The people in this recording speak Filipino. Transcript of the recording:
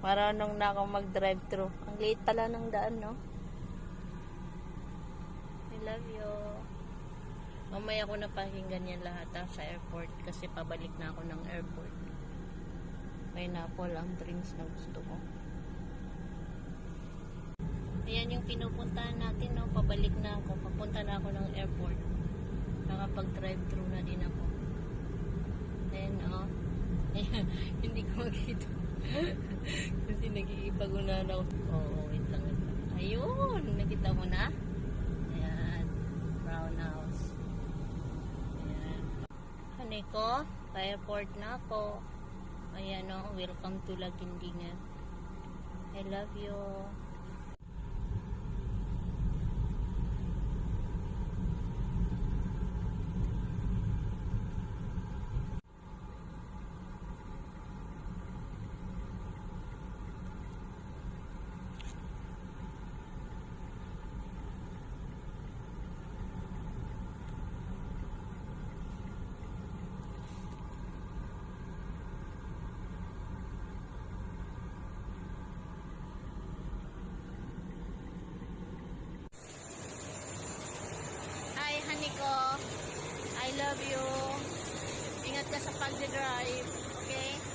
Marunong na akong mag-drive-thru. Ang liit pala ng daan, no? I love you. Mamaya ko na pakinggan yan lahat sa airport kasi pabalik na ako ng airport. Pineapple ang drinks na gusto ko. Ayan yung pinupuntahan natin, no? Pabalik na ako. Papunta na ako ng airport. Nakapag-drive-thru na din ako. Then, ayan, hindi ko makita. Kasi nagkikipag-unahan ako. Wait lang. Ayun, nakita mo na? Ayan, brown house. Ayan. Honey ko, pa-airport na ako. Ayan, welcome to Lagindingan. I love you. Hi, honey ko. I love you. Ingat ka sa pag-drive. Okay?